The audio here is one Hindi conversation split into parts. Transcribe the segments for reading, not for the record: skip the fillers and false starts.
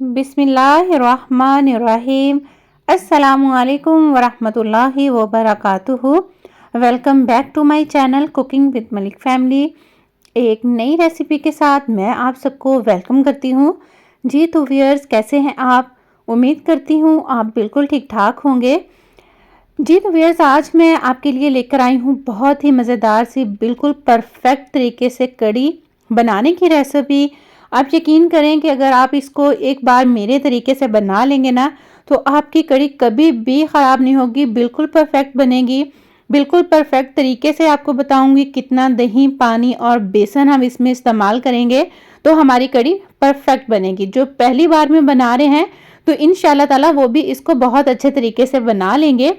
बिस्मिल्लाहिर्रहमानिर्रहीम। अस्सलामुअलैकुम वरहमतुल्लाहि वबरकातुहू। Welcome back to my channel cooking with Malik family. एक नई रेसिपी के साथ मैं आप सबको वेलकम करती हूँ। जी तो व्यूअर्स, कैसे हैं आप? उम्मीद करती हूँ आप बिल्कुल ठीक ठाक होंगे। जी तो व्यूअर्स, आज मैं आपके लिए लेकर आई हूँ बहुत ही मज़ेदार सी बिल्कुल परफेक्ट तरीके से कड़ी बनाने की रेसिपी। आप यकीन करें कि अगर आप इसको एक बार मेरे तरीके से बना लेंगे ना, तो आपकी कड़ी कभी भी ख़राब नहीं होगी, बिल्कुल परफेक्ट बनेगी। बिल्कुल परफेक्ट तरीके से आपको बताऊंगी कितना दही, पानी और बेसन हम इसमें इस्तेमाल करेंगे तो हमारी कड़ी परफेक्ट बनेगी। जो पहली बार में बना रहे हैं तो इंशाल्लाह ताला वो भी इसको बहुत अच्छे तरीके से बना लेंगे।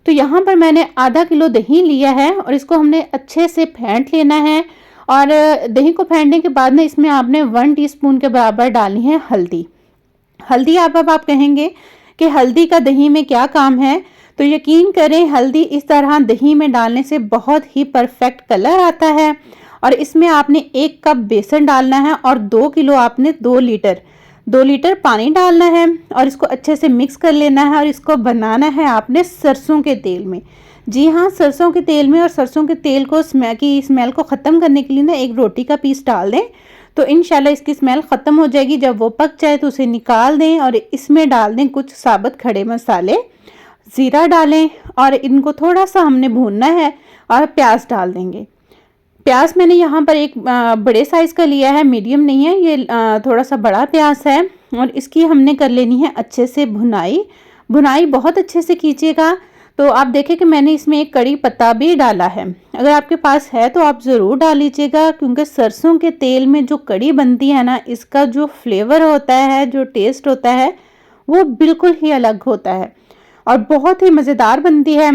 तो यहाँ पर मैंने आधा किलो दही लिया है और इसको हमने अच्छे से फेंट लेना है। और दही को फेंटने के बाद ना इसमें आपने 1 टीस्पून के बराबर डालनी है हल्दी। हल्दी अब आप कहेंगे कि हल्दी का दही में क्या काम है, तो यकीन करें हल्दी इस तरह दही में डालने से बहुत ही परफेक्ट कलर आता है। और इसमें आपने 1 कप बेसन डालना है और 2 किलो आपने 2 लीटर पानी डालना है और इसको अच्छे से मिक्स कर लेना है। और इसको बनाना है आपने सरसों के तेल में। जी हाँ, सरसों के तेल में। और सरसों के तेल को स्मेल को ख़त्म करने के लिए ना 1 रोटी का पीस डाल दें तो इंशाल्लाह इसकी स्मेल ख़त्म हो जाएगी। जब वो पक जाए तो उसे निकाल दें और इसमें डाल दें कुछ साबुत खड़े मसाले, ज़ीरा डालें और इनको थोड़ा सा हमने भूनना है। और प्याज डाल देंगे। प्याज मैंने यहाँ पर एक बड़े साइज़ का लिया है, मीडियम नहीं है ये, थोड़ा सा बड़ा प्याज है। और इसकी हमने कर लेनी है अच्छे से भुनाई। भुनाई बहुत अच्छे से कीजिएगा। तो आप देखें कि मैंने इसमें एक कड़ी पत्ता भी डाला है। अगर आपके पास है तो आप ज़रूर डाल लीजिएगा, क्योंकि सरसों के तेल में जो कड़ी बनती है ना, इसका जो फ्लेवर होता है, जो टेस्ट होता है, वो बिल्कुल ही अलग होता है और बहुत ही मज़ेदार बनती है।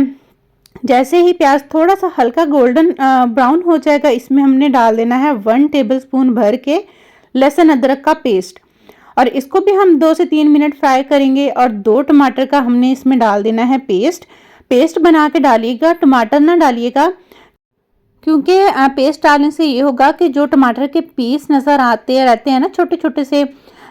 जैसे ही प्याज थोड़ा सा हल्का गोल्डन ब्राउन हो जाएगा, इसमें हमने डाल देना है 1 टेबलस्पून भर के लहसुन अदरक का पेस्ट। और इसको भी हम 2 से 3 मिनट फ्राई करेंगे। और 2 टमाटर का हमने इसमें डाल देना है पेस्ट बना के डालिएगा, टमाटर ना डालिएगा, क्योंकि पेस्ट डालने से ये होगा कि जो टमाटर के पीस नज़र आते रहते हैं ना छोटे छोटे से,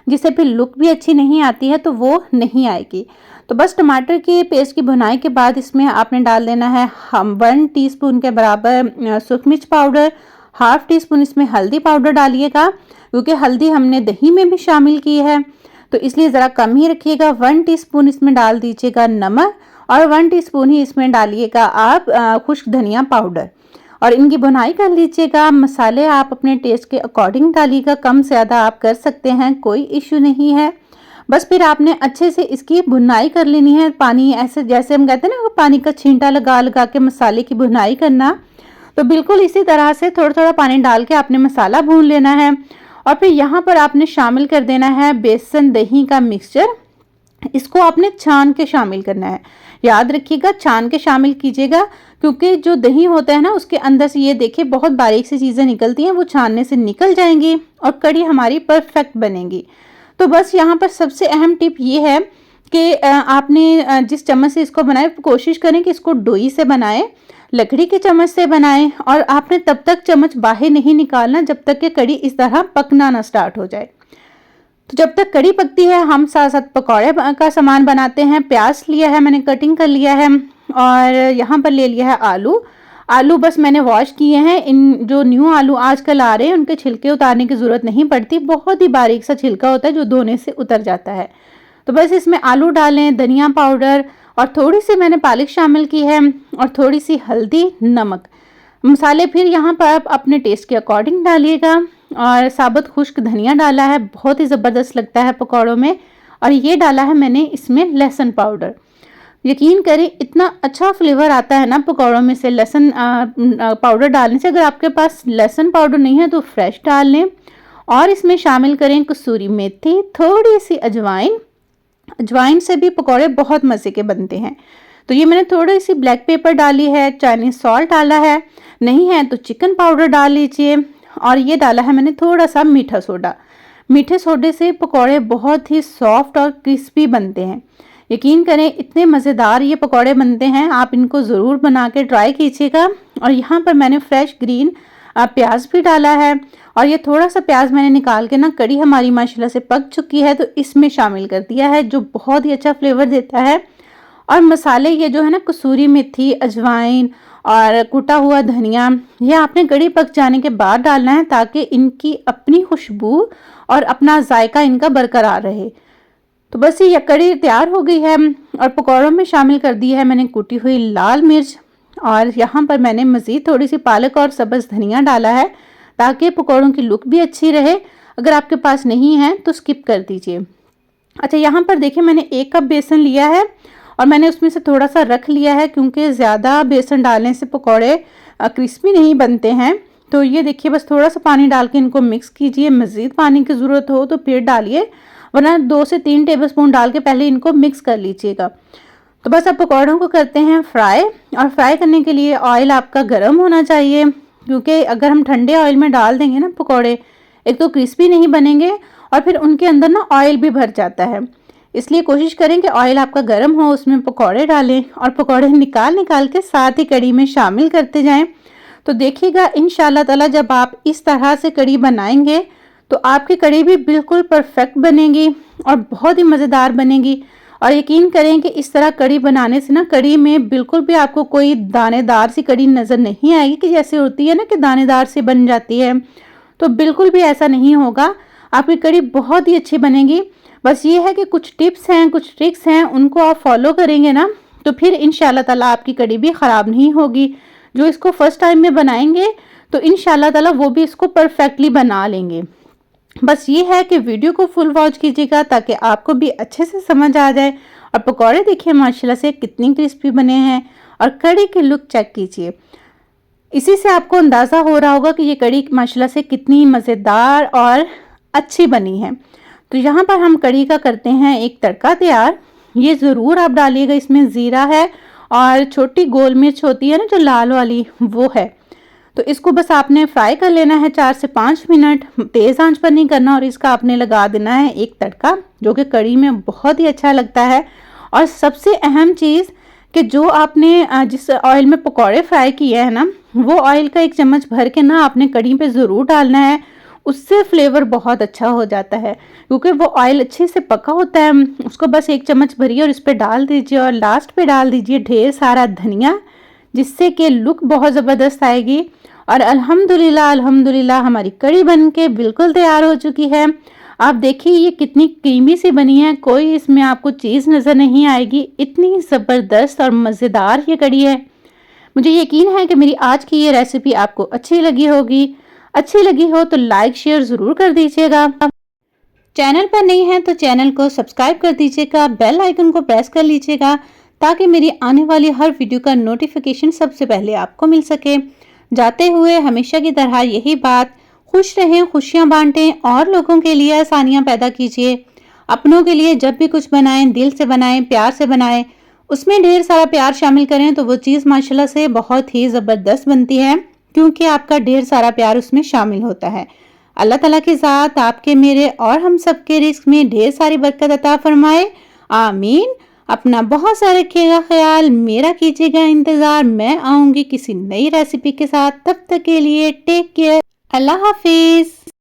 जिससे फिर लुक भी अच्छी नहीं आती है, तो वो नहीं आएगी। तो बस टमाटर के पेस्ट की भुनाई के बाद इसमें आपने डाल देना है हम 1 टीस्पून के बराबर सूखी मिर्च पाउडर, हाफ टी स्पून इसमें हल्दी पाउडर डालिएगा, क्योंकि हल्दी हमने दही में भी शामिल की है तो इसलिए ज़रा कम ही रखिएगा। 1 टीस्पून इसमें डाल दीजिएगा नमक और 1 टीस्पून ही इसमें डालिएगा आप खुश्क धनिया पाउडर। और इनकी भुनाई कर लीजिएगा। मसाले आप अपने टेस्ट के अकॉर्डिंग डालिएगा, कम ज़्यादा आप कर सकते हैं, कोई इश्यू नहीं है। बस फिर आपने अच्छे से इसकी भुनाई कर लेनी है। पानी ऐसे जैसे हम कहते हैं ना, पानी का छींटा लगा लगा के मसाले की भुनाई करना, तो बिल्कुल इसी तरह से थोड़ा थोड़ा पानी डाल के आपने मसाला भून लेना है। और फिर यहाँ पर आपने शामिल कर देना है बेसन दही का मिक्सचर। इसको आपने छान के शामिल करना है। याद रखिएगा छान के शामिल कीजिएगा, क्योंकि जो दही होता है ना उसके अंदर से ये देखिए बहुत बारीक सी चीज़ें निकलती हैं, वो छानने से निकल जाएंगी और कड़ी हमारी परफेक्ट बनेगी। तो बस यहाँ पर सबसे अहम टिप ये है कि आपने जिस चम्मच से इसको बनाए कोशिश करें कि इसको डोई से बनाएं, लकड़ी के चम्मच से बनाएं। और आपने तब तक चम्मच बाहर नहीं निकालना जब तक कि कड़ी इस तरह पकना ना स्टार्ट हो जाए। तो जब तक कड़ी पकती है हम साथ साथ पकौड़े का सामान बनाते हैं। प्याज लिया है मैंने, कटिंग कर लिया है। और यहाँ पर ले लिया है आलू बस मैंने वॉश किए हैं। इन जो न्यू आलू आजकल आ रहे हैं उनके छिलके उतारने की ज़रूरत नहीं पड़ती, बहुत ही बारीक सा छिलका होता है जो धोने से उतर जाता है। तो बस इसमें आलू डालें, धनिया पाउडर और थोड़ी सी मैंने पालक शामिल की है और थोड़ी सी हल्दी, नमक। मसाले फिर यहाँ पर आप अपने टेस्ट के अकॉर्डिंग डालिएगा। और साबुत खुश्क धनिया डाला है, बहुत ही ज़बरदस्त लगता है पकौड़ों में। और ये डाला है मैंने इसमें लहसुन पाउडर। यकीन करें इतना अच्छा फ्लेवर आता है ना पकौड़ों में से लहसुन पाउडर डालने से। अगर आपके पास लहसुन पाउडर नहीं है तो फ्रेश डाल लें। और इसमें शामिल करें कसूरी मेथी, थोड़ी सी अजवाइन। अजवाइन से भी पकौड़े बहुत मज़े के बनते हैं। तो ये मैंने थोड़ी सी ब्लैक पेपर डाली है, चाइनीज़ सॉल्ट डाला है, नहीं है तो चिकन पाउडर डाल लीजिए। और ये डाला है मैंने थोड़ा सा मीठा सोडा। मीठे सोडे से पकौड़े बहुत ही सॉफ्ट और क्रिस्पी बनते हैं। यकीन करें इतने मज़ेदार ये पकौड़े बनते हैं, आप इनको ज़रूर बना के ट्राई कीजिएगा। और यहाँ पर मैंने फ्रेश ग्रीन प्याज भी डाला है। और ये थोड़ा सा प्याज मैंने निकाल के ना कड़ी हमारी माशाल्लाह से पक चुकी है तो इसमें शामिल कर दिया है, जो बहुत ही अच्छा फ्लेवर देता है। और मसाले ये जो है ना कसूरी मेथी, अजवाइन और कुटा हुआ धनिया, ये आपने कड़ी पक जाने के बाद डालना है ताकि इनकी अपनी खुशबू और अपना जायका इनका बरकरार रहे। तो बस ये कड़ी तैयार हो गई है और पकौड़ों में शामिल कर दी है मैंने कुटी हुई लाल मिर्च, और यहाँ पर मैंने मज़ीद थोड़ी सी पालक और सब्ज़ धनिया डाला है ताकि पकौड़ों की लुक भी अच्छी रहे। अगर आपके पास नहीं है तो स्किप कर दीजिए। अच्छा, यहाँ पर देखिए मैंने 1 कप बेसन लिया है और मैंने उसमें से थोड़ा सा रख लिया है क्योंकि ज़्यादा बेसन डालने से पकौड़े क्रिस्पी नहीं बनते हैं। तो ये देखिए बस थोड़ा सा पानी डाल के इनको मिक्स कीजिए। मज़ीद पानी की ज़रूरत हो तो फिर डालिए, वरना 2 से 3 टेबलस्पून डाल के पहले इनको मिक्स कर लीजिएगा। तो बस अब पकौड़ों को करते हैं फ्राई। और फ्राई करने के लिए ऑयल आपका गर्म होना चाहिए, क्योंकि अगर हम ठंडे ऑयल में डाल देंगे ना पकौड़े, एक तो क्रिस्पी नहीं बनेंगे और फिर उनके अंदर ना ऑयल भी भर जाता है। इसलिए कोशिश करें कि ऑयल आपका गर्म हो, उसमें पकौड़े डालें और पकौड़े निकाल निकाल के साथ ही कड़ी में शामिल करते जाएं। तो देखिएगा इंशाल्लाह ताला जब आप इस तरह से कड़ी बनाएंगे तो आपकी कड़ी भी बिल्कुल परफेक्ट बनेगी और बहुत ही मज़ेदार बनेगी। और यकीन करें कि इस तरह कड़ी बनाने से ना कड़ी में बिल्कुल भी आपको कोई दानेदार सी कड़ी नज़र नहीं आएगी कि जैसे होती है ना कि दानेदार सी बन जाती है, तो बिल्कुल भी ऐसा नहीं होगा। आपकी कड़ी बहुत ही अच्छी बनेगी। बस ये है कि कुछ टिप्स हैं, कुछ ट्रिक्स हैं, उनको आप फॉलो करेंगे ना तो फिर इंशाल्लाह ताला आपकी कड़ी भी ख़राब नहीं होगी। जो इसको फर्स्ट टाइम में बनाएंगे तो इंशाल्लाह ताला वो भी इसको परफेक्टली बना लेंगे। बस ये है कि वीडियो को फुल वॉच कीजिएगा ताकि आपको भी अच्छे से समझ आ जाए। और पकौड़े देखिए माशाल्लाह से कितनी क्रिस्पी बने हैं और कड़ी की लुक चेक कीजिए। इसी से आपको अंदाज़ा हो रहा होगा कि ये कड़ी माशाल्लाह से कितनी मज़ेदार और अच्छी बनी है। तो यहाँ पर हम कड़ी का करते हैं एक तड़का तैयार। ये ज़रूर आप डालिएगा, इसमें ज़ीरा है और छोटी गोल मिर्च होती है ना जो लाल वाली, वो है। तो इसको बस आपने फ्राई कर लेना है 4 से 5 मिनट, तेज़ आंच पर नहीं करना। और इसका आपने लगा देना है एक तड़का जो कि कड़ी में बहुत ही अच्छा लगता है। और सबसे अहम चीज़ कि जो आपने जिस ऑयल में पकौड़े फ्राई किए हैं ना, वो ऑयल का 1 चम्मच भर के ना आपने कड़ी पे ज़रूर डालना है। उससे फ्लेवर बहुत अच्छा हो जाता है क्योंकि वो ऑयल अच्छे से पका होता है। उसको बस 1 चम्मच भरिए और इस पर डाल दीजिए और लास्ट पे डाल दीजिए ढेर सारा धनिया, जिससे कि लुक बहुत ज़बरदस्त आएगी। और अल्हम्दुलिल्लाह अल्हम्दुलिल्लाह हमारी कड़ी बनके बिल्कुल तैयार हो चुकी है। आप देखिए ये कितनी क्रीमी सी बनी है, कोई इसमें आपको चीज़ नज़र नहीं आएगी। इतनी ज़बरदस्त और मज़ेदार ये कड़ी है। मुझे यकीन है कि मेरी आज की ये रेसिपी आपको अच्छी लगी होगी। अच्छी लगी हो तो लाइक शेयर ज़रूर कर दीजिएगा। चैनल पर नहीं है तो चैनल को सब्सक्राइब कर दीजिएगा, बेल आइकन को प्रेस कर लीजिएगा ताकि मेरी आने वाली हर वीडियो का नोटिफिकेशन सबसे पहले आपको मिल सके। जाते हुए हमेशा की तरह यही बात, खुश रहें, खुशियाँ बांटें और लोगों के लिए आसानियाँ पैदा कीजिए। अपनों के लिए जब भी कुछ बनाएं दिल से बनाएं, प्यार से बनाएं, उसमें ढेर सारा प्यार शामिल करें तो वो चीज़ माशाल्लाह से बहुत ही ज़बरदस्त बनती है, क्योंकि आपका ढेर सारा प्यार उसमें शामिल होता है। अल्लाह ताला की ज़ात आपके, मेरे और हम सब के रिस्क में ढेर सारी बरकत अता फरमाए, आमीन। अपना बहुत सारा रखिएगा ख्याल, मेरा कीजिएगा इंतज़ार। मैं आऊँगी किसी नई रेसिपी के साथ, तब तक के लिए टेक केयर, अल्लाह हाफिज़।